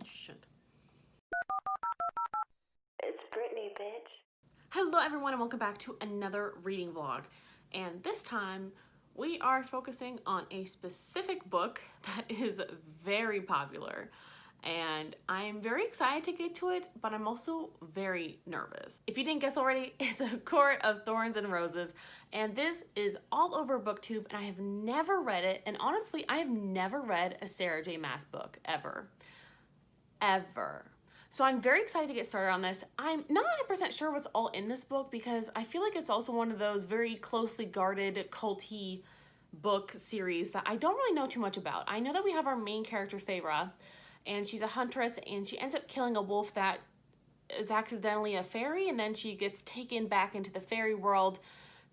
Shit. It's Brittney, bitch. Hello everyone and welcome back to another reading vlog. And this time we are focusing on a specific book that is very popular. And I'm very excited to get to it, but I'm also very nervous. If you didn't guess already, it's A Court of Thorns and Roses. And this is all over BookTube and I have never read it. And honestly, I have never read a Sarah J. Maas book, ever. So I'm very excited to get started on this. I'm not 100% sure what's all in this book because I feel like it's also one of those very closely guarded culty book series that I don't really know too much about. I know that we have our main character, Feyre, and she's a huntress and she ends up killing a wolf that is accidentally a fairy, and then she gets taken back into the fairy world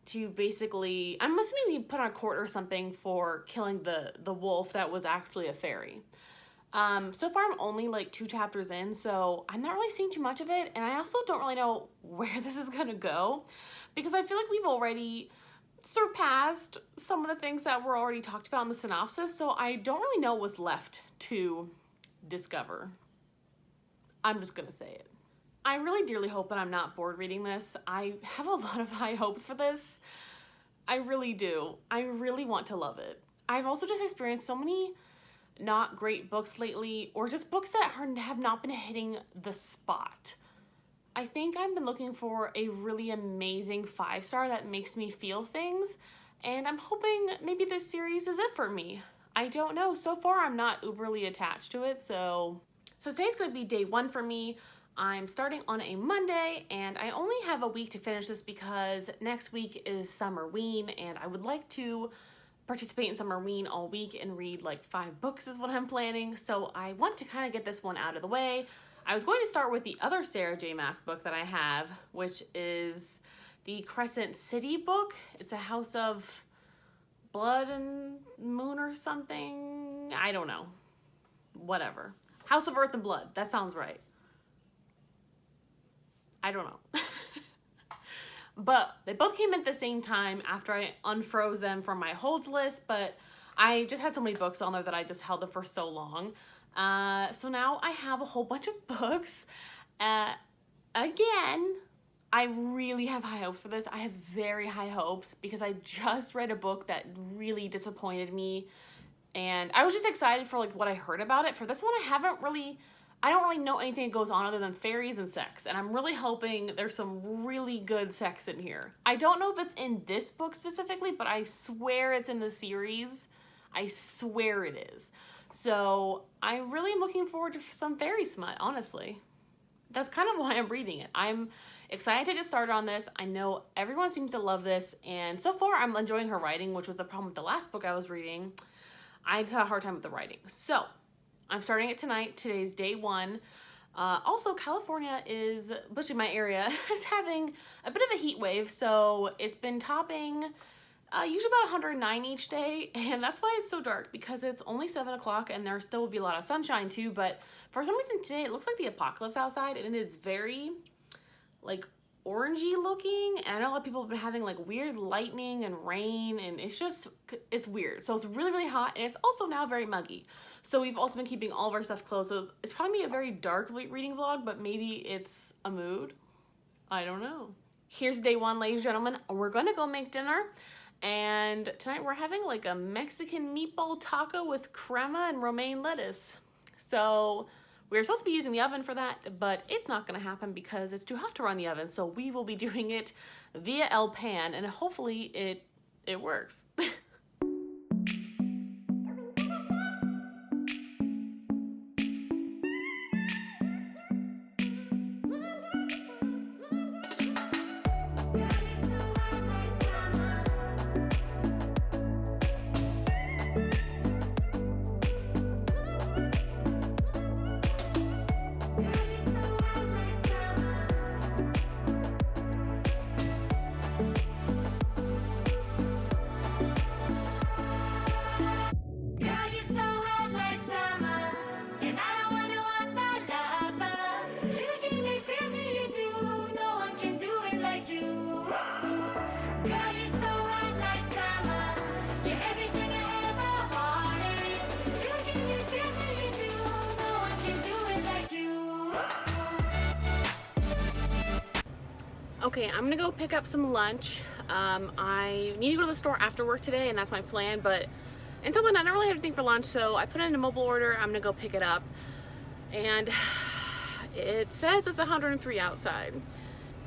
to basically, I'm assuming we put on court or something for killing the wolf that was actually a fairy. So far I'm only like 2 chapters in, so I'm not really seeing too much of it, and I also don't really know where this is gonna go because I feel like we've already surpassed some of the things that were already talked about in the synopsis, so I don't really know what's left to discover. I'm just gonna say it. I really dearly hope that I'm not bored reading this. I have a lot of high hopes for this. I really do. I really want to love it. I've also just experienced so many not great books lately, or just books that have not been hitting the spot. I think I've been looking for a really amazing 5-star that makes me feel things, and I'm hoping maybe this series is it for me. I don't know. So far, I'm not uberly attached to it, so today's going to be day 1 for me. I'm starting on a Monday, and I only have a week to finish this because next week is Summerween, and I would like to participate in Summerween all week and read like 5 books is what I'm planning. So I want to kind of get this one out of the way. I was going to start with the other Sarah J. Maas book that I have, which is the Crescent City book. It's a House of Blood and Moon or something. I don't know. Whatever. House of Earth and Blood. That sounds right. I don't know. But they both came in at the same time after I unfroze them from my holds list, but I just had so many books on there that I just held them for so long. So now I have a whole bunch of books. Again, I really have high hopes for this. I have very high hopes because I just read a book that really disappointed me. And I was just excited for like what I heard about it. For this one, I don't really know anything that goes on other than fairies and sex, and I'm really hoping there's some really good sex in here. I don't know if it's in this book specifically, but I swear it's in the series. I swear it is. So I really am looking forward to some fairy smut, honestly. That's kind of why I'm reading it. I'm excited to get started on this. I know everyone seems to love this, and so far I'm enjoying her writing, which was the problem with the last book I was reading. I just had a hard time with the writing. So I'm starting it tonight. Today's day 1. Also, California is, especially my area, is having a bit of a heat wave. So it's been topping usually about 109 each day. And that's why it's so dark, because it's only 7 o'clock and there still will be a lot of sunshine too. But for some reason today, it looks like the apocalypse outside, and it is very like orangey looking, and I know a lot of people have been having like weird lightning and rain, and it's weird. So it's really, really hot, and it's also now very muggy. So we've also been keeping all of our stuff closed. So it's probably a very dark reading vlog, but maybe it's a mood. I don't know. Here's day 1, ladies and gentlemen. We're gonna go make dinner, and tonight we're having like a Mexican meatball taco with crema and romaine lettuce. So we were supposed to be using the oven for that, but it's not going to happen because it's too hot to run the oven. So we will be doing it via El Pan, and hopefully it works. Okay, I'm gonna go pick up some lunch. I need to go to the store after work today, and that's my plan, but until then I don't really have anything for lunch, so I put in a mobile order. I'm gonna go pick it up. And it says it's 103 outside.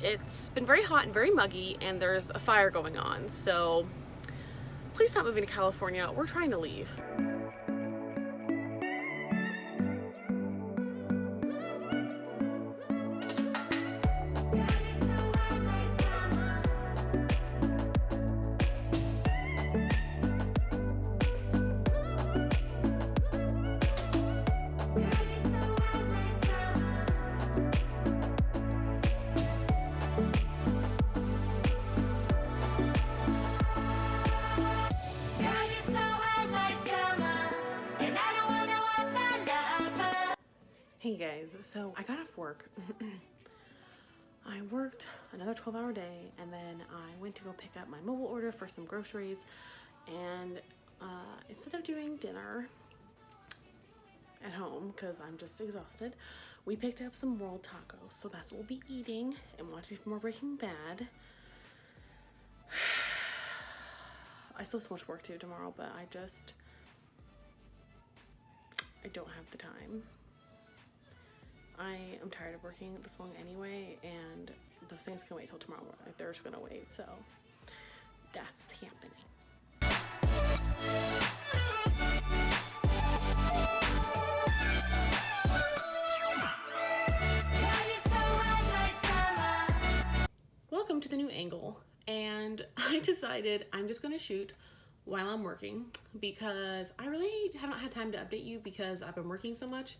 It's been very hot and very muggy, and there's a fire going on, so please stop moving to California. We're trying to leave. Hey guys, so I got off work. I worked another 12-hour day, and then I went to go pick up my mobile order for some groceries, and instead of doing dinner at home, because I'm just exhausted, we picked up some rolled tacos, so that's what we'll be eating and watching more Breaking Bad. I still have so much work to do tomorrow, but I don't have the time. I am tired of working this long anyway, and those things can wait till tomorrow. Like, they're just gonna wait, so that's what's happening. Welcome to the new angle, and I decided I'm just gonna shoot while I'm working because I really haven't had time to update you because I've been working so much.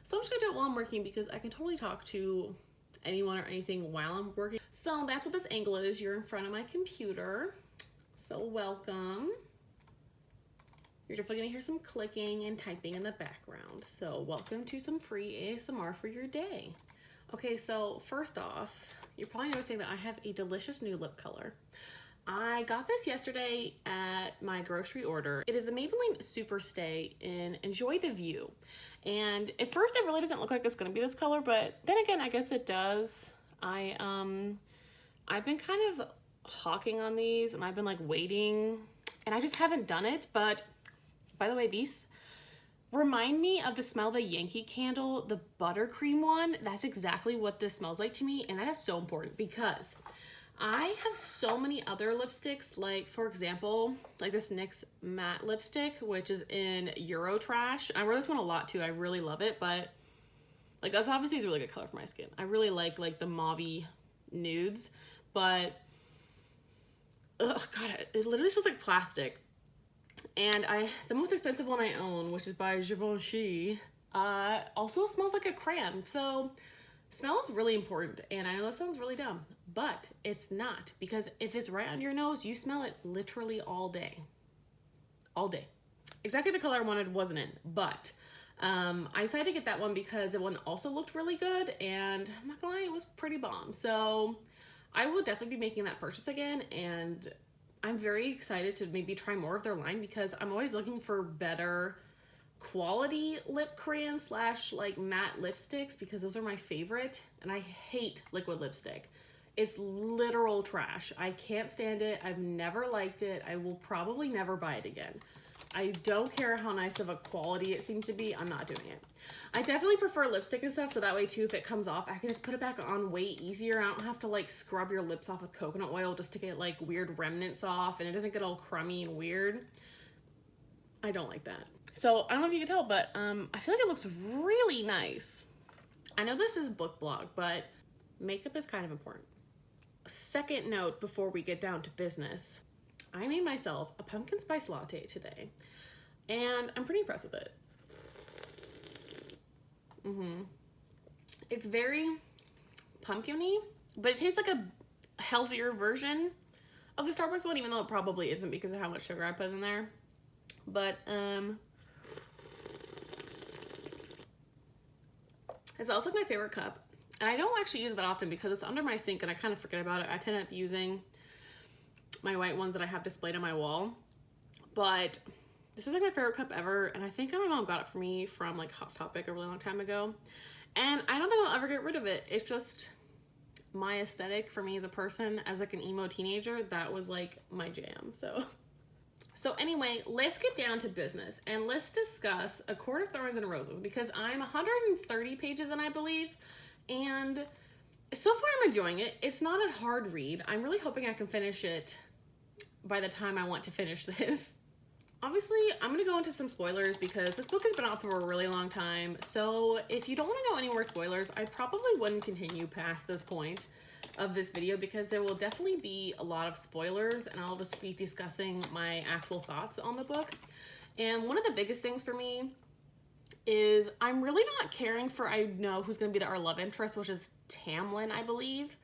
So I'm just gonna do it while I'm working because I can totally talk to anyone or anything while I'm working. So that's what this angle is. You're in front of my computer. So welcome. You're definitely gonna hear some clicking and typing in the background. So welcome to some free ASMR for your day. Okay, so first off, you're probably noticing that I have a delicious new lip color. I got this yesterday at my grocery order. It is the Maybelline Super Stay in Enjoy the View. And at first it really doesn't look like it's gonna be this color, but then again, I guess it does. I've been kind of hawking on these, and I've been like waiting, and I just haven't done it. But by the way, these remind me of the smell of the Yankee Candle, the buttercream one. That's exactly what this smells like to me, and that is so important because I have so many other lipsticks, like for example, like this NYX matte lipstick, which is in Eurotrash. I wear this one a lot too. I really love it, but like that's obviously is a really good color for my skin. I really like the mauve-y nudes, but oh god, it literally smells like plastic. And the most expensive one I own, which is by Givenchy, also smells like a crayon. So smell is really important, and I know that sounds really dumb, but it's not, because if it's right on your nose, you smell it literally all day. All day. Exactly the color I wanted wasn't in, but I decided to get that one because the one also looked really good, and I'm not gonna lie, it was pretty bomb. So I will definitely be making that purchase again, and I'm very excited to maybe try more of their line because I'm always looking for better quality lip crayon slash like matte lipsticks because those are my favorite, and I hate liquid lipstick. It's literal trash. I can't stand it. I've never liked it. I will probably never buy it again. I don't care how nice of a quality it seems to be. I'm not doing it. I definitely prefer lipstick and stuff, so that way too, if it comes off, I can just put it back on way easier. I don't have to like scrub your lips off with coconut oil just to get like weird remnants off, and it doesn't get all crummy and weird. I don't like that. So I don't know if you can tell, but I feel like it looks really nice. I know this is book blog, but makeup is kind of important. Second note before we get down to business, I made myself a pumpkin spice latte today, and I'm pretty impressed with it. It's very pumpkin-y, but it tastes like a healthier version of the Starbucks one, even though it probably isn't because of how much sugar I put in there. But it's also my favorite cup, and I don't actually use it that often because it's under my sink and I kind of forget about it. I tend up using my white ones that I have displayed on my wall, but this is like my favorite cup ever, and I think my mom got it for me from like Hot Topic a really long time ago, and I don't think I'll ever get rid of it. It's just, my aesthetic for me as a person, as like an emo teenager, that was like my jam. So anyway, let's get down to business and let's discuss A Court of Thorns and Roses, because I'm 130 pages in, I believe, and so far I'm enjoying it. It's not a hard read. I'm really hoping I can finish it by the time I want to finish this. Obviously, I'm going to go into some spoilers because this book has been out for a really long time. So if you don't want to know any more spoilers, I probably wouldn't continue past this point of this video because there will definitely be a lot of spoilers and I'll just be discussing my actual thoughts on the book. And one of the biggest things for me is I'm really not caring for, I know who's going to be our love interest, which is Tamlin, I believe.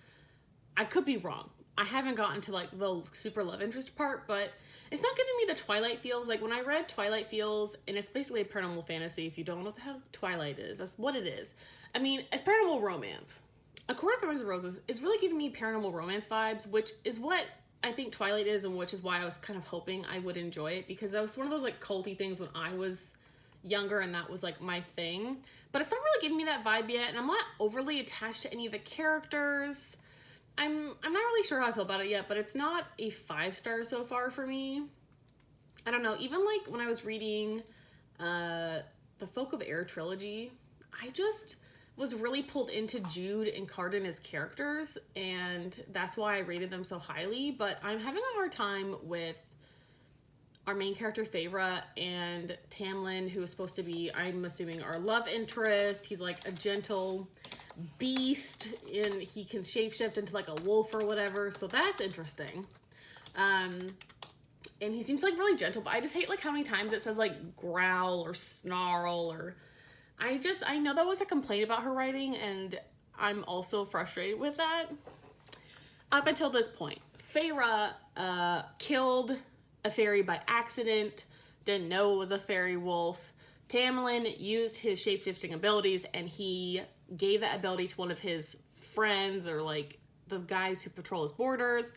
I could be wrong. I haven't gotten to like the super love interest part, but it's not giving me the Twilight feels. Like when I read Twilight feels, and it's basically a paranormal fantasy. If you don't know what the hell Twilight is, that's what it is. I mean, it's paranormal romance. A Court of Thorns and Roses is really giving me paranormal romance vibes, which is what I think Twilight is, and which is why I was kind of hoping I would enjoy it, because that was one of those like culty things when I was younger and that was like my thing. But it's not really giving me that vibe yet, and I'm not overly attached to any of the characters. I'm not really sure how I feel about it yet, but it's not a 5-star so far for me. I don't know, even like when I was reading the Folk of Air trilogy, I just was really pulled into Jude and Cardan as characters, and that's why I rated them so highly. But I'm having a hard time with our main character Feyre and Tamlin, who is supposed to be, I'm assuming, our love interest. He's like a gentle beast and he can shapeshift into like a wolf or whatever, so that's interesting. And he seems like really gentle, but I just hate like how many times it says like growl or snarl, or I know that was a complaint about her writing, and I'm also frustrated with that. Up until this point, Feyre killed a fairy by accident, didn't know it was a fairy wolf. Tamlin used his shapeshifting abilities and he gave that ability to one of his friends, or like the guys who patrol his borders,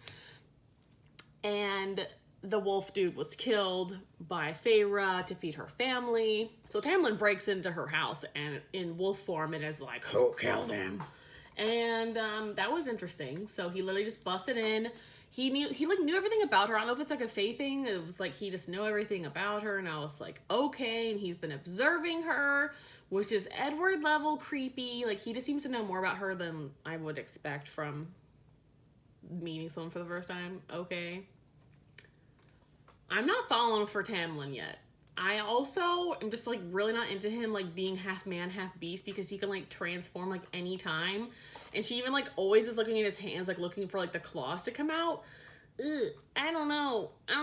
and the wolf dude was killed by Feyre to feed her family. So Tamlin breaks into her house and in wolf form and is like, who killed him? And that was interesting. So he literally just busted in. He knew everything about her. I don't know if it's like a Fae thing. It was like he just knew everything about her, and I was like, okay. And he's been observing her, which is Edward level creepy. Like he just seems to know more about her than I would expect from meeting someone for the first time. Okay. I'm not falling for Tamlin yet. I also am just like really not into him like being half man, half beast, because he can like transform like anytime. And she even like always is looking at his hands, like looking for like the claws to come out. Ugh, I don't know. I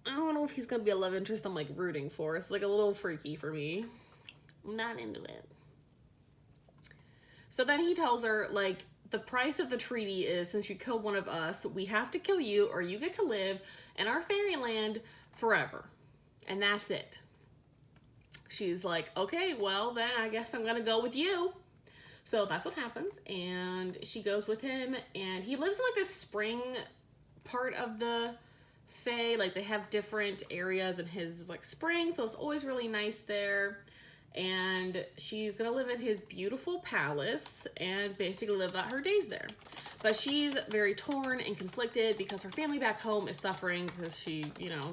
don't know if he's gonna be a love interest I'm like rooting for. It's like a little freaky for me. I'm not into it. So then he tells her like the price of the treaty is, since you killed one of us, we have to kill you or you get to live in our fairyland forever. And that's it. She's like, okay, well then I guess I'm gonna go with you. So that's what happens, and she goes with him, and he lives in like this spring part of the Fae. Like they have different areas, and his is like spring, so it's always really nice there. And she's gonna live in his beautiful palace and basically live out her days there. But she's very torn and conflicted because her family back home is suffering, because she, you know,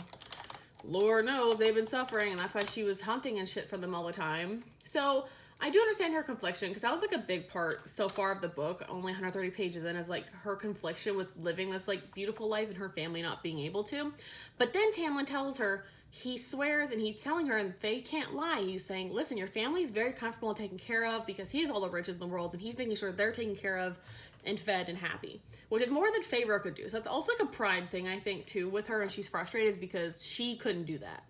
Lord knows they've been suffering, and that's why she was hunting and shit for them all the time. So I do understand her confliction, because that was like a big part so far of the book, only 130 pages in, is like her confliction with living this like beautiful life and her family not being able to. But then Tamlin tells her, he swears, and he's telling her, and they can't lie, he's saying, listen, your family is very comfortable and taken care of because he has all the riches in the world, and he's making sure they're taken care of and fed and happy, which is more than Feyre could do. So that's also like a pride thing, I think, too, with her, and she's frustrated is because she couldn't do that.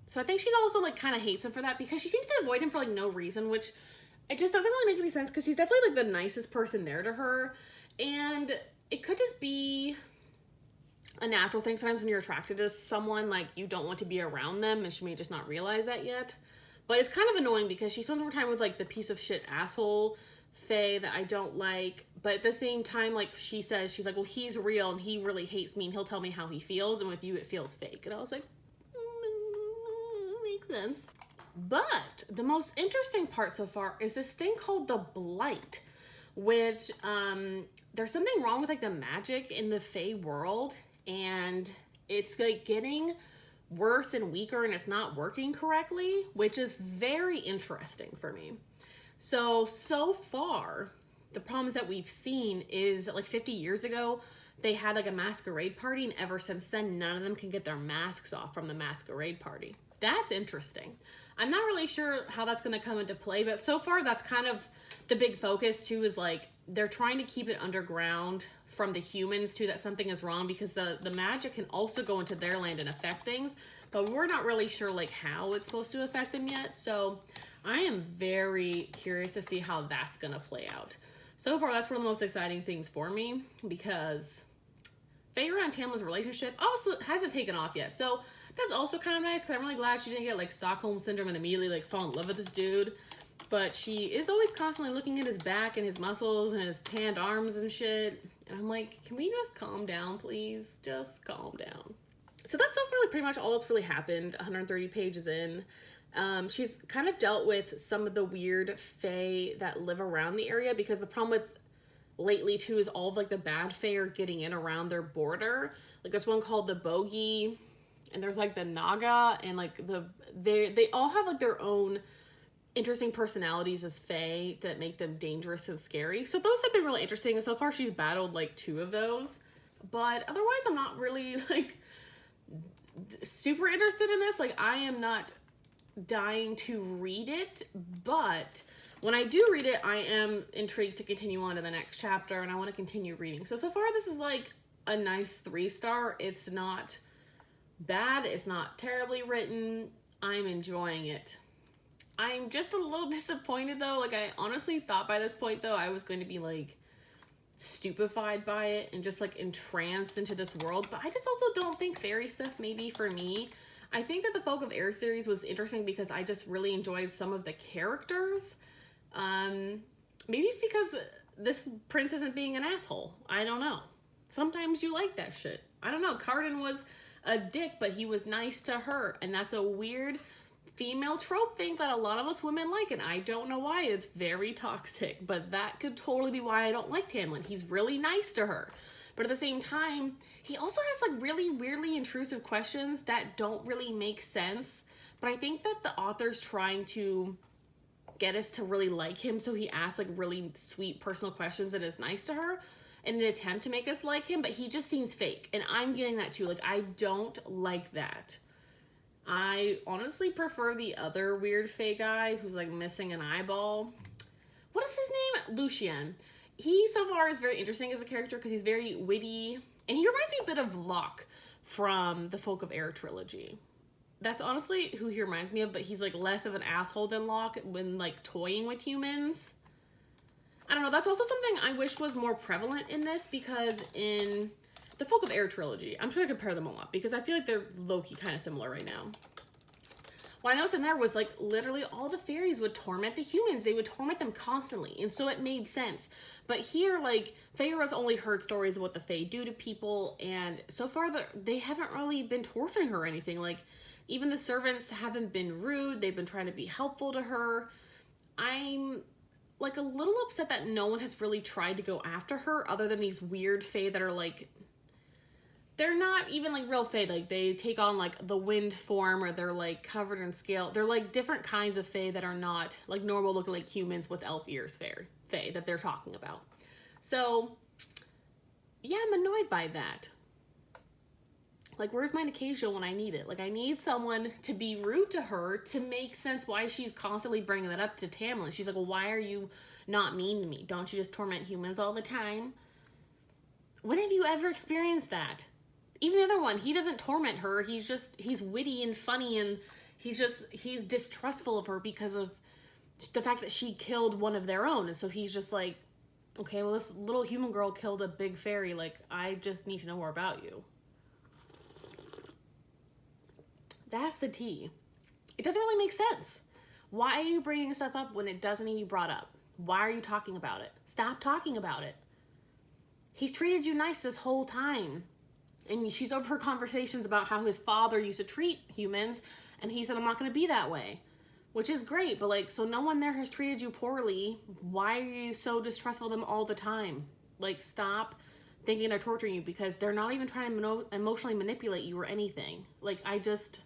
So I think she's also like kind of hates him for that, because she seems to avoid him for like no reason, which it just doesn't really make any sense, because he's definitely like the nicest person there to her. And it could just be a natural thing. Sometimes when you're attracted to someone, like you don't want to be around them, and she may just not realize that yet. But it's kind of annoying because she spends more time with like the piece of shit asshole Faye that I don't like. But at the same time, like she says, she's like, well, he's real and he really hates me and he'll tell me how he feels, and with you it feels fake. And I was like, makes sense. But the most interesting part so far is this thing called the Blight, which there's something wrong with like the magic in the Fae world, and it's like getting worse and weaker, and it's not working correctly, which is very interesting for me. So far, the problems that we've seen is like 50 years ago, they had like a masquerade party, and ever since then, none of them can get their masks off from the masquerade party. That's interesting. I'm not really sure how that's going to come into play, but so far that's kind of the big focus too, is like they're trying to keep it underground from the humans too, that something is wrong, because the magic can also go into their land and affect things, but we're not really sure like how it's supposed to affect them yet. So I am very curious to see how that's going to play out. So far, that's one of the most exciting things for me, because Feyre and Tamlin's relationship also hasn't taken off yet. So that's also kind of nice, because I'm really glad she didn't get like Stockholm syndrome and immediately like fall in love with this dude. But she is always constantly looking at his back and his muscles and his tanned arms and shit. And I'm like, can we just calm down, please? Just calm down. So that's so far really pretty much all that's really happened 130 pages in. She's kind of dealt with some of the weird fae that live around the area, because the problem with lately too is all of like the bad fae are getting in around their border. Like there's one called the Bogey, and there's like the Naga, and like they all have like their own interesting personalities as fae that make them dangerous and scary. So those have been really interesting, and so far she's battled like 2 of those. But otherwise I'm not really like super interested in this. Like I am not dying to read it, but when I do read it, I am intrigued to continue on to the next chapter, and I want to continue reading. So far this is like a nice 3-star. It's not bad, it's not terribly written. I'm enjoying it. I'm just a little disappointed though. Like I honestly thought by this point though I was going to be like stupefied by it and just like entranced into this world, but I just also don't think fairy stuff may be for me. I think that the Folk of Air series was interesting because I just really enjoyed some of the characters. Maybe it's because this prince isn't being an asshole. I don't know. Sometimes you like that shit. I don't know. Cardan was a dick, but he was nice to her, and that's a weird female trope thing that a lot of us women like, and I don't know why. It's very toxic, but that could totally be why I don't like Tamlin. He's really nice to her, but at the same time, he also has like really weirdly intrusive questions that don't really make sense. But I think that the author's trying to get us to really like him, so he asks like really sweet personal questions and is nice to her in an attempt to make us like him, but he just seems fake, and I'm getting that too. Like I don't like that. I honestly prefer the other weird fae guy who's like missing an eyeball. What is his name? Lucien. He so far is very interesting as a character because he's very witty, and he reminds me a bit of Locke from the Folk of Air trilogy. That's honestly who he reminds me of, but he's like less of an asshole than Locke when like toying with humans. I don't know, that's also something I wish was more prevalent in this, because in the Folk of Air trilogy, I'm trying to compare them a lot because I feel like they're low-key kind of similar right now. What I noticed in there was like literally all the fairies would torment the humans. They would torment them constantly, and so it made sense. But here, like, Feyre's only heard stories of what the Fae do to people, and so far they haven't really been torturing her or anything. Like, even the servants haven't been rude. They've been trying to be helpful to her. I'm like a little upset that no one has really tried to go after her other than these weird Fae that are like, they're not even like real Fae. Like they take on like the wind form, or they're like covered in scale. They're like different kinds of Fae that are not like normal looking like humans with elf ears Fae that they're talking about. So yeah, I'm annoyed by that. Like, where's my occasional when I need it? Like, I need someone to be rude to her to make sense why she's constantly bringing that up to Tamlin. She's like, well, why are you not mean to me? Don't you just torment humans all the time? When have you ever experienced that? Even the other one, he doesn't torment her. He's witty and funny, and he's distrustful of her because of the fact that she killed one of their own. And so he's just like, okay, well, this little human girl killed a big fairy. Like, I just need to know more about you. That's the tea. It doesn't really make sense. Why are you bringing stuff up when it doesn't need to be brought up? Why are you talking about it? Stop talking about it. He's treated you nice this whole time. And she's overheard conversations about how his father used to treat humans, and he said, I'm not going to be that way. which is great, but like, so no one there has treated you poorly. Why are you so distrustful of them all the time? Like, stop thinking they're torturing you, because they're not even trying to emotionally manipulate you or anything. Like, I'm just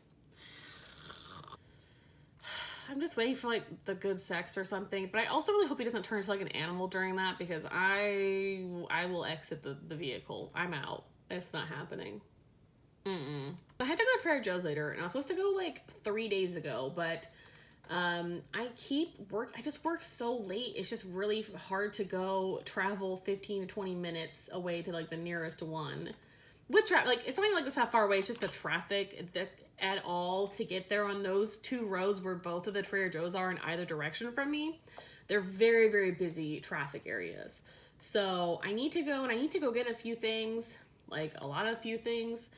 waiting for like the good sex or something. But I also really hope he doesn't turn into like an animal during that, because I will exit the vehicle. I'm out. It's not happening. I had to go to Trader Joe's later, and I was supposed to go like 3 days ago, but I just work so late. It's just really hard to travel 15 to 20 minutes away to like the nearest one. With traffic, like, it's not even like this how far away, it's just the traffic at all to get there on those two roads where both of the Trader Joe's are in either direction from me. They're very, very busy traffic areas. So I need to go, and I need to go get a few things, like a few things.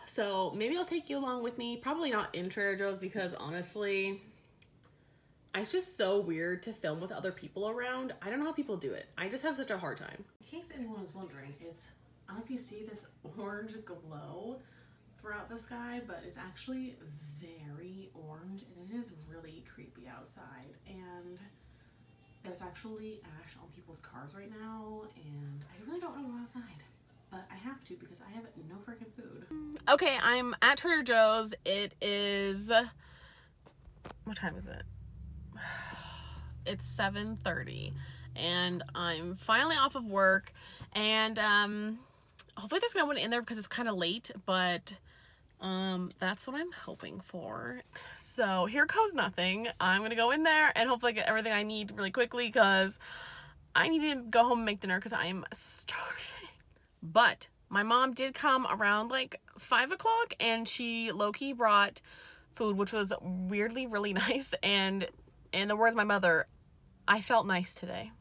So maybe I'll take you along with me. Probably not in Trader Joe's, because honestly, it's just so weird to film with other people around. I don't know how people do it. I just have such a hard time. In case anyone was wondering, I don't know if you see this orange glow throughout the sky, but it's actually very orange, and it is really creepy outside. And there's actually ash on people's cars right now, and I really don't want to go outside. But I have to, because I have no freaking food. Okay, I'm at Trader Joe's. It is... What time is it? It's 7:30. And I'm finally off of work. And hopefully there's no one in there, because it's kind of late. But that's what I'm hoping for. So here goes nothing. I'm going to go in there and hopefully get everything I need really quickly, because I need to go home and make dinner, because I'm starving. But my mom did come around like 5 o'clock, and she low-key brought food, which was weirdly really nice. And in the words of my mother, I felt nice today.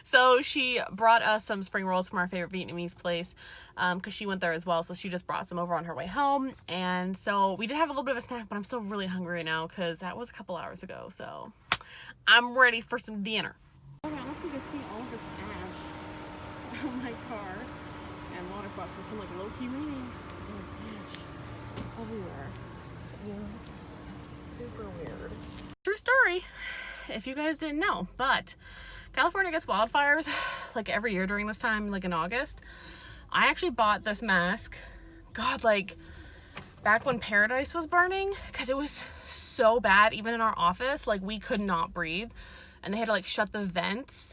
So she brought us some spring rolls from our favorite Vietnamese place, because she went there as well. So she just brought some over on her way home. And so we did have a little bit of a snack, but I'm still really hungry right now, because that was a couple hours ago. So I'm ready for some dinner. Okay, I don't know if you can see all this ash on my car and water spots, because it's been like low-key raining. There's ash everywhere. It's super weird. True story, if you guys didn't know, but California gets wildfires like every year during this time, like in August. I actually bought this mask, God, like back when Paradise was burning, because it was so bad. Even in our office, like, we could not breathe, and they had to like shut the vents.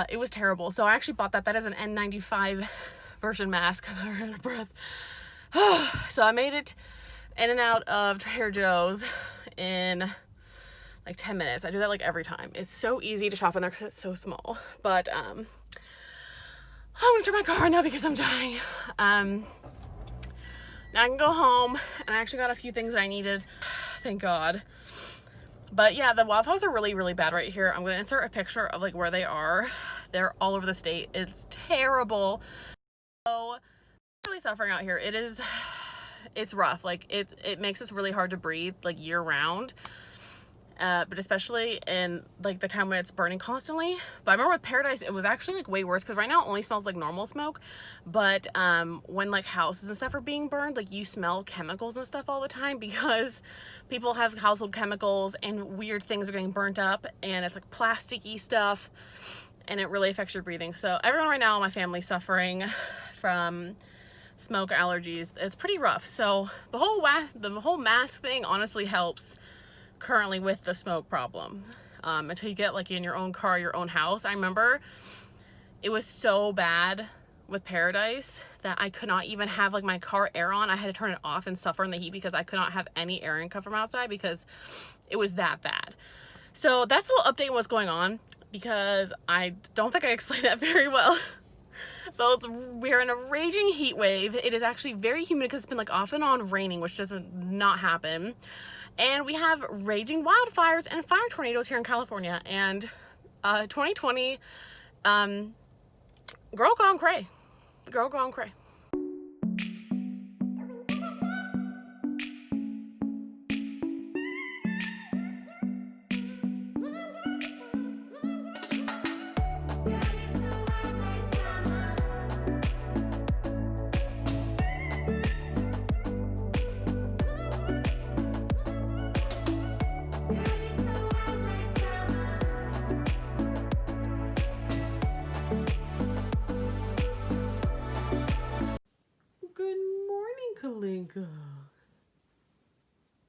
It was terrible. So I actually bought that. That is an N95 version mask. I'm already out of breath. So I made it in and out of Trader Joe's in like 10 minutes. I do that like every time. It's so easy to shop in there because it's so small. But I'm gonna turn my car on now because I'm dying. Now I can go home, and I actually got a few things that I needed. Thank God. But yeah, the wildfires are really, really bad right here. I'm going to insert a picture of like where they are. They're all over the state. It's terrible. So, really suffering out here. It's rough. Like, it makes it really hard to breathe like year round. But especially in like the time when it's burning constantly. But I remember with Paradise, it was actually like way worse, because right now it only smells like normal smoke. But when like houses and stuff are being burned, like you smell chemicals and stuff all the time, because people have household chemicals and weird things are getting burnt up, and it's like plasticky stuff, and it really affects your breathing. So everyone right now in my family's suffering from smoke allergies. It's pretty rough. So the whole mask thing honestly helps currently with the smoke problem, until you get like in your own car, your own house. I remember it was so bad with Paradise that I could not even have like my car air on. I had to turn it off and suffer in the heat, because I could not have any air income from outside, because it was that bad. So that's a little update on what's going on, because I don't think I explained that very well. So we're in a raging heat wave. It is actually very humid, because it's been like off and on raining, which doesn't not happen. And we have raging wildfires and fire tornadoes here in California. And 2020, girl gone cray. Girl gone cray. God.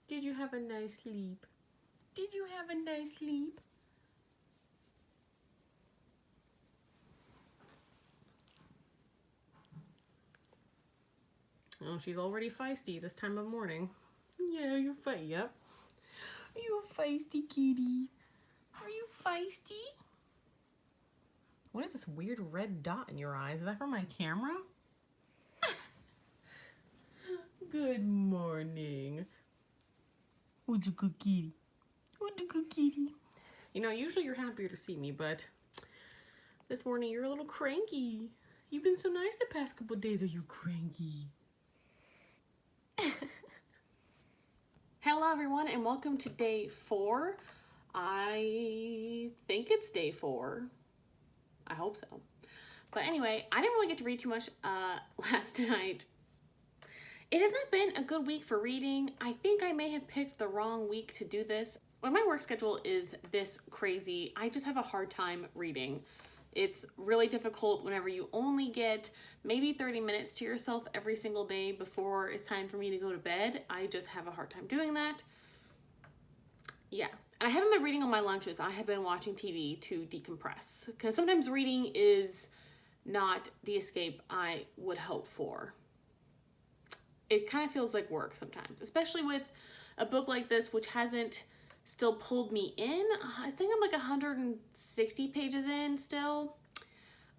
Did you have a nice sleep? Did you have a nice sleep? Oh, she's already feisty this time of morning. Yeah, you're feisty. Yep. Are you a feisty kitty? Are you feisty? What is this weird red dot in your eyes? Is that from my camera? Good morning. Who's a good kitty? Who's a good kitty? You know, usually you're happier to see me, but this morning you're a little cranky. You've been so nice the past couple of days. Are you cranky? Hello everyone and welcome to day 4. I think it's day 4. I hope so. But anyway, I didn't really get to read too much last night. It has not been a good week for reading. I think I may have picked the wrong week to do this. When my work schedule is this crazy, I just have a hard time reading. It's really difficult whenever you only get maybe 30 minutes to yourself every single day before it's time for me to go to bed. I just have a hard time doing that. Yeah, and I haven't been reading on my lunches. I have been watching TV to decompress because sometimes reading is not the escape I would hope for. It kind of feels like work sometimes, especially with a book like this, which hasn't still pulled me in. I think I'm like 160 pages in still.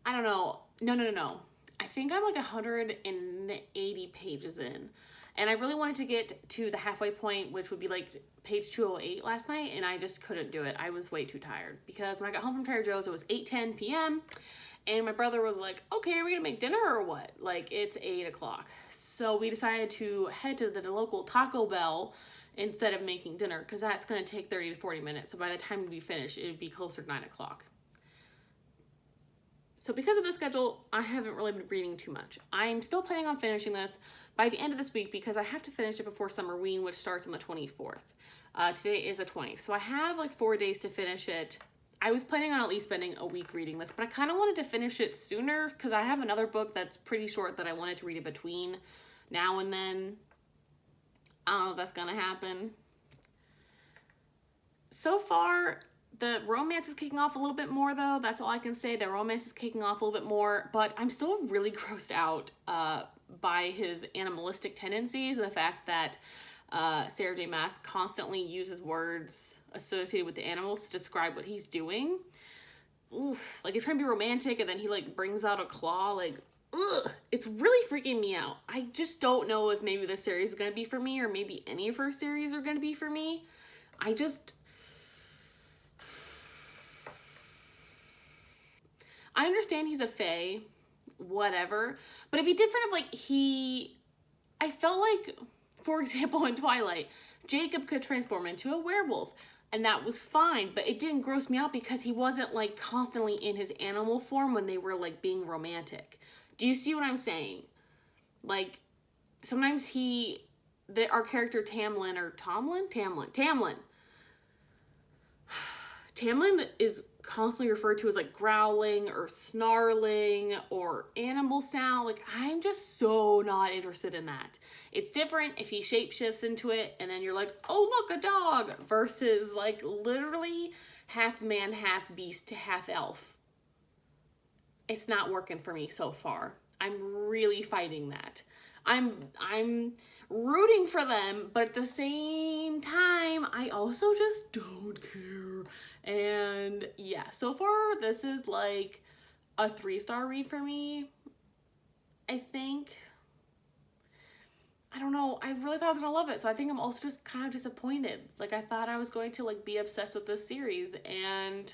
I don't know. No. I think I'm like 180 pages in. And I really wanted to get to the halfway point, which would be like page 208 last night, and I just couldn't do it. I was way too tired because when I got home from Trader Joe's, it was 8:10 p.m. And my brother was like, okay, are we gonna make dinner or what? Like, it's 8 o'clock. So we decided to head to the local Taco Bell instead of making dinner, because that's going to take 30 to 40 minutes. So by the time we finish, it would be closer to 9 o'clock. So because of the schedule, I haven't really been reading too much. I'm still planning on finishing this by the end of this week because I have to finish it before Summerween, which starts on the 24th. Today is the 20th. So I have like 4 days to finish it. I was planning on at least spending a week reading this, but I kind of wanted to finish it sooner because I have another book that's pretty short that I wanted to read in between now and then. I don't know if that's gonna happen. So far, the romance is kicking off a little bit more though. That's all I can say. The romance is kicking off a little bit more, but I'm still really grossed out by his animalistic tendencies and the fact that Sarah J. Maas constantly uses words associated with the animals to describe what he's doing. Oof, like he's trying to be romantic and then he like brings out a claw, like, ugh, it's really freaking me out. I just don't know if maybe this series is going to be for me or maybe any of her series are going to be for me. I understand he's a fae, whatever, but it'd be different if like I felt like, for example, in Twilight, Jacob could transform into a werewolf and that was fine, but it didn't gross me out because he wasn't like constantly in his animal form when they were like being romantic. Do you see what I'm saying? Like, sometimes our character Tamlin is constantly referred to as like growling or snarling or animal sound. Like, I'm just so not interested in that. It's different if he shapeshifts into it and then you're like, oh, look, a dog, versus like literally half man, half beast, half elf. It's not working for me so far. I'm really fighting that. I'm rooting for them, but at the same time, I also just don't care. And yeah, so far this is like a 3-star read for me, I think. I don't know. I really thought I was gonna love it, so I think I'm also just kind of disappointed. Like, I thought I was going to like be obsessed with this series, and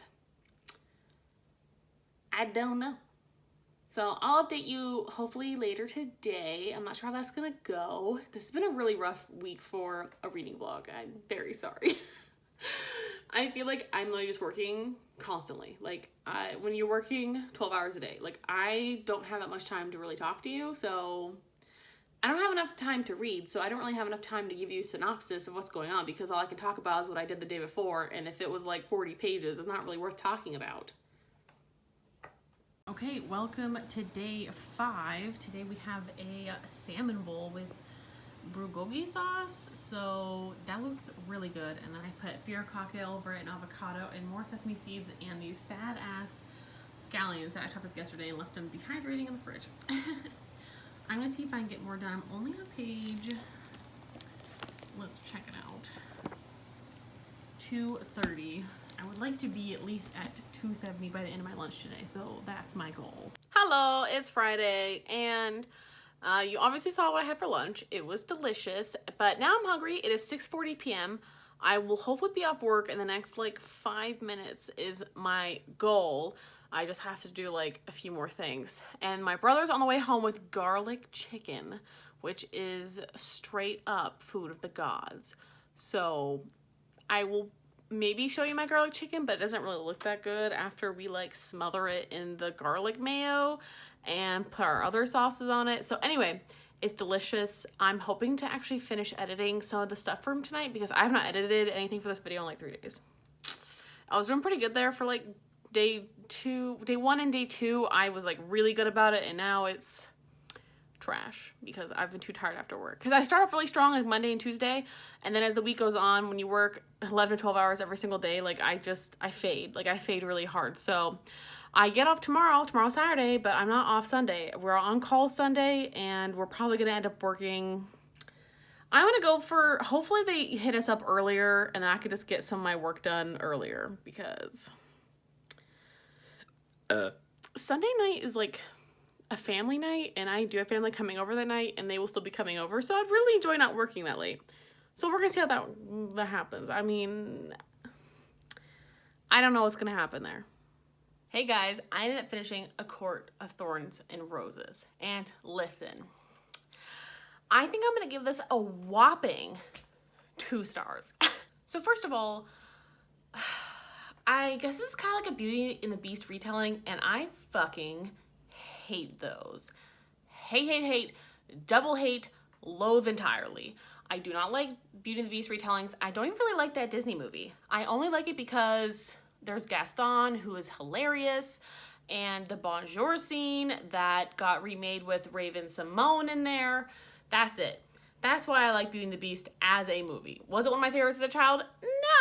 I don't know. So I'll update you hopefully later today. I'm not sure how that's gonna go. This has been a really rough week for a reading vlog. I'm very sorry. I feel like I'm literally just working constantly. Like, when you're working 12 hours a day, like, I don't have that much time to really talk to you, so I don't have enough time to read, so I don't really have enough time to give you a synopsis of what's going on because all I can talk about is what I did the day before, and if it was like 40 pages, it's not really worth talking about. Okay, welcome to day 5. Today we have a salmon bowl with bulgogi sauce, so that looks really good. And then I put veryyyy over it and avocado and more sesame seeds and these sad ass scallions that I chopped up yesterday and left them dehydrating in the fridge. I'm gonna see if I can get more done. I'm only on page, let's check it out, 230. I would like to be at least at 270 by the end of my lunch today, so that's my goal. Hello, it's Friday, and you obviously saw what I had for lunch. It was delicious, but now I'm hungry. It is 6:40 p.m. I will hopefully be off work in the next like 5 minutes is my goal. I just have to do like a few more things. And my brother's on the way home with garlic chicken, which is straight up food of the gods. So I will maybe show you my garlic chicken, but it doesn't really look that good after we like smother it in the garlic mayo and put our other sauces on it. So anyway, it's delicious. I'm hoping to actually finish editing some of the stuff from tonight because I have not edited anything for this video in like 3 days. I was doing pretty good there for like day 1 and day 2. I was like really good about it, and now it's trash because I've been too tired after work. Because I start off really strong like Monday and Tuesday, and then as the week goes on, when you work 11 to 12 hours every single day, like I fade. Like I fade really hard. So I get off tomorrow Saturday, but I'm not off Sunday. We're on call Sunday, and we're probably gonna end up working. I'm gonna go for, hopefully they hit us up earlier and then I could just get some of my work done earlier because Sunday night is like a family night, and I do have family coming over that night, and they will still be coming over, so I'd really enjoy not working that late. So we're gonna see how that happens. I mean, I don't know what's gonna happen there. Hey guys, I ended up finishing A Court of Thorns and Roses, and listen, I think I'm gonna give this a whopping 2 stars. So first of all, I guess this is kind of like a Beauty and the Beast retelling, and I fucking hate those. Hate, double hate, loathe entirely. I do not like Beauty and the Beast retellings. I don't even really like that Disney movie. I only like it because there's Gaston, who is hilarious, and the Bonjour scene that got remade with Raven Simone in there. That's it. That's why I like Beauty and the Beast as a movie. Was it one of my favorites as a child?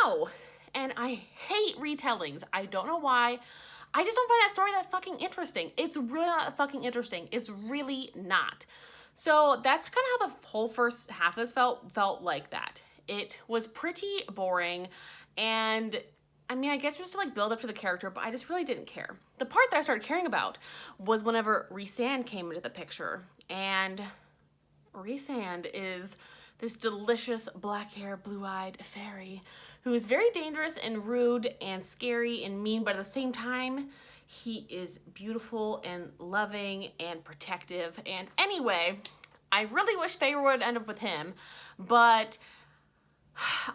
No. And I hate retellings. I don't know why. I just don't find that story that fucking interesting. It's really not fucking interesting. It's really not. So that's kind of how the whole first half of this felt like that. It was pretty boring, and I mean, I guess just to like build up to the character, but I just really didn't care. The part that I started caring about was whenever Rhysand came into the picture, and Rhysand is this delicious black-haired, blue-eyed fairy who is very dangerous and rude and scary and mean, but at the same time, he is beautiful and loving and protective. And anyway, I really wish Feyre would end up with him, but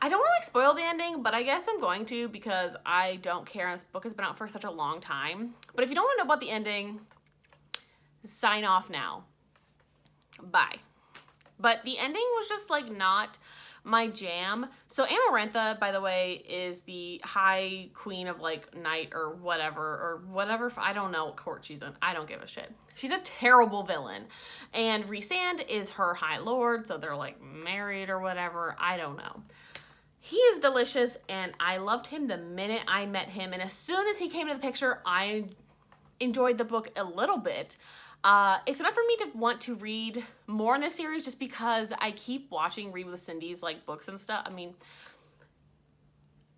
I don't want to like spoil the ending, but I guess I'm going to because I don't care, and this book has been out for such a long time. But if you don't want to know about the ending, sign off now. Bye. But the ending was just like not my jam. So Amarantha, by the way, is the high queen of like night or whatever, I don't know what court she's in. I don't give a shit. She's a terrible villain. And Rhysand is her high lord, so they're like married or whatever. I don't know. He is delicious, and I loved him the minute I met him. And as soon as he came into the picture, I enjoyed the book a little bit. It's enough for me to want to read more in this series just because I keep watching Read with Cindy's like books and stuff. I mean,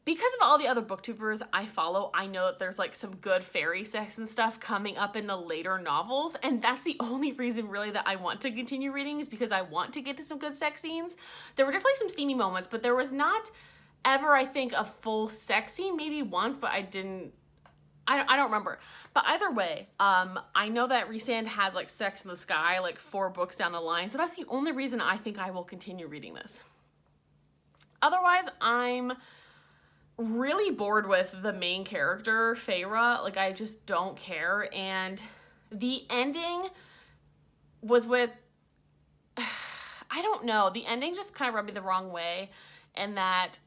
because of all the other booktubers I follow, I know that there's like some good fairy sex and stuff coming up in the later novels, and that's the only reason really that I want to continue reading, is because I want to get to some good sex scenes. There were definitely some steamy moments, but there was not ever, I think, a full sex scene. Maybe once, but I don't remember. But either way, I know that Rhysand has like Sex in the Sky like 4 books down the line, so that's the only reason I think I will continue reading this. Otherwise, I'm really bored with the main character, Feyre. Like, I just don't care. And the ending was with, I don't know, the ending just kind of rubbed me the wrong way, and that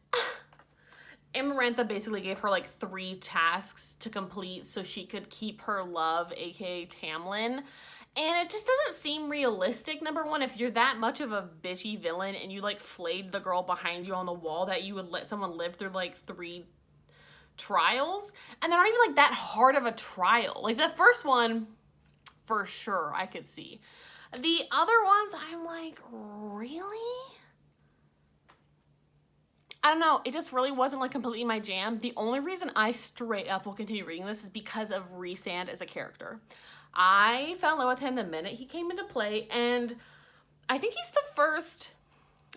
Amarantha basically gave her like 3 tasks to complete so she could keep her love, aka Tamlin. And it just doesn't seem realistic, number one, if you're that much of a bitchy villain and you, like, flayed the girl behind you on the wall, that you would let someone live through, like, 3 trials. And they're not even, like, that hard of a trial. Like, the first one, for sure, I could see. The other ones, I'm like, really? I don't know, it just really wasn't, like, completely my jam. The only reason I straight up will continue reading this is because of Rhysand as a character. I fell in love with him the minute he came into play, and I think he's the first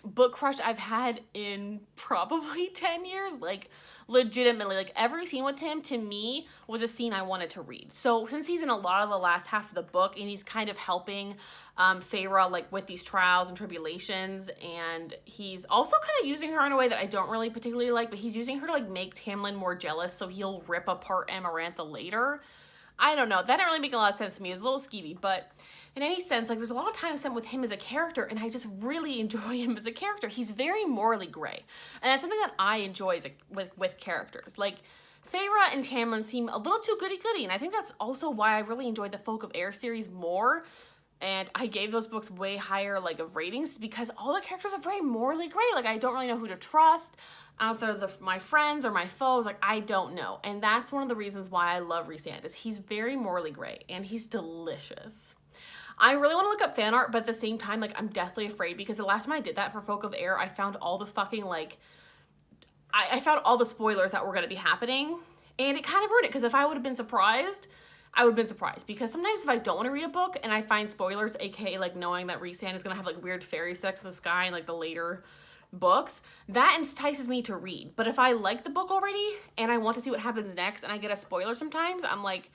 book crush I've had in probably 10 years. Like, legitimately, like, every scene with him, to me, was a scene I wanted to read. So, since he's in a lot of the last half of the book, and he's kind of helping Feyre, like, with these trials and tribulations, and he's also kind of using her in a way that I don't really particularly like, but he's using her to, like, make Tamlin more jealous, so he'll rip apart Amarantha later. I don't know, that didn't really make a lot of sense to me. It was a little skeevy, but in any sense, like, there's a lot of time spent with him as a character, and I just really enjoy him as a character. He's very morally gray, and that's something that I enjoy with characters. Like, Feyre and Tamlin seem a little too goody-goody, and I think that's also why I really enjoyed the Folk of Air series more, and I gave those books way higher, like, of ratings, because all the characters are very morally gray. Like, I don't really know who to trust. I don't know if they're my friends or my foes. Like, I don't know. And that's one of the reasons why I love Rhysand, is he's very morally gray, and he's delicious. I really want to look up fan art, but at the same time, like, I'm deathly afraid, because the last time I did that for Folk of Air, I found all the fucking, like, I found all the spoilers that were going to be happening, and it kind of ruined it, because if I would have been surprised, I would have been surprised, because sometimes if I don't want to read a book and I find spoilers, aka, like, knowing that Rhysand is going to have, like, weird fairy sex in the sky and, like, the later books, that entices me to read. But if I like the book already and I want to see what happens next and I get a spoiler sometimes, I'm like,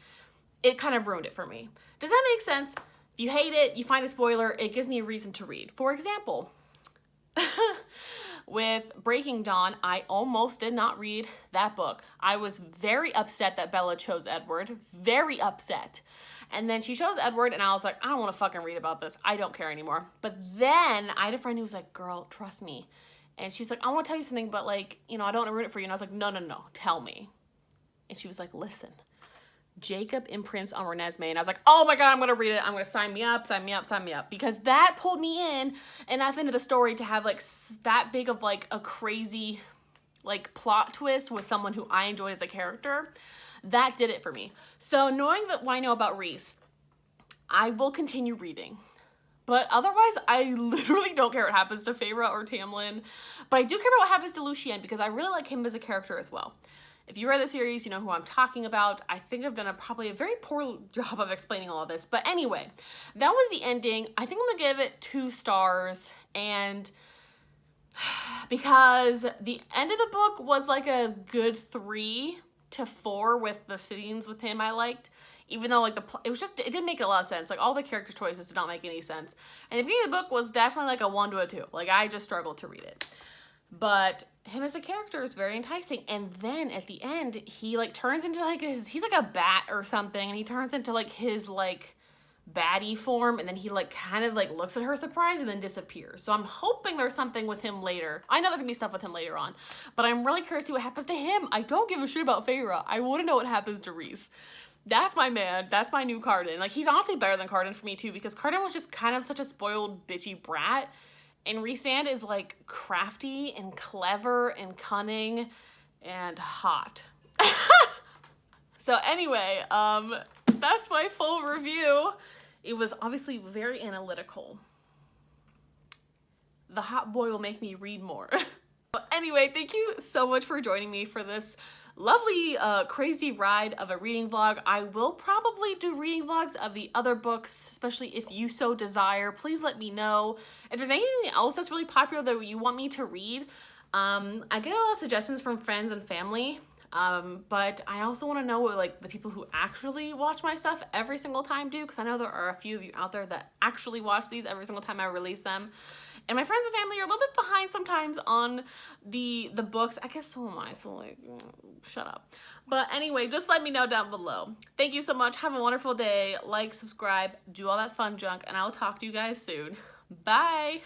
it kind of ruined it for me. Does that make sense? If you hate it, you find a spoiler, it gives me a reason to read. For example, with Breaking Dawn, I almost did not read that book. I was very upset that Bella chose Edward. Very upset. And then she chose Edward, and I was like, I don't want to fucking read about this. I don't care anymore. But then I had a friend who was like, girl, trust me. And she's like, I want to tell you something, but, like, you know, I don't want to ruin it for you. And I was like, no, tell me. And she was like, listen, Jacob imprints on Renesmee. And I was like, oh my God, I'm going to read it. I'm going to sign me up. Because that pulled me in enough into the story to have, like, that big of, like, a crazy, like, plot twist with someone who I enjoyed as a character. That did it for me. So knowing that what I know about Rhys, I will continue reading. But otherwise, I literally don't care what happens to Feyre or Tamlin. But I do care about what happens to Lucien, because I really like him as a character as well. If you read the series, you know who I'm talking about. I think I've done probably a very poor job of explaining all of this. But anyway, that was the ending. I think I'm going to give it 2 stars. And because the end of the book was like a good 3 to 4 with the scenes with him I liked, even though, like, it didn't make a lot of sense. Like, all the character choices did not make any sense. And the beginning of the book was definitely like a 1 to a 2. Like, I just struggled to read it. But him as a character is very enticing. And then at the end, he, like, turns into, like, he's like a bat or something, and he turns into, like, his, like, baddie form, and then he, like, kind of, like, looks at her surprised and then disappears. So I'm hoping there's something with him later. I know there's gonna be stuff with him later on, but I'm really curious to see what happens to him. I don't give a shit about Feyre. I want to know what happens to Rhys. That's my man. That's my new Cardan. Like, he's honestly better than Cardan for me, too, because Cardan was just kind of such a spoiled, bitchy brat, and Rhysand is, like, crafty and clever and cunning and hot. So anyway, that's my full review. It was obviously very analytical. The hot boy will make me read more. But anyway, thank you so much for joining me for this lovely, crazy ride of a reading vlog. I will probably do reading vlogs of the other books, especially if you so desire. Please let me know. If there's anything else that's really popular that you want me to read, I get a lot of suggestions from friends and family. But I also want to know what, like, the people who actually watch my stuff every single time do, because I know there are a few of you out there that actually watch these every single time I release them. And my friends and family are a little bit behind sometimes on the books. I guess so am I, so, like, shut up. But anyway, just let me know down below. Thank you so much. Have a wonderful day. Like, subscribe, do all that fun junk, and I will talk to you guys soon. Bye!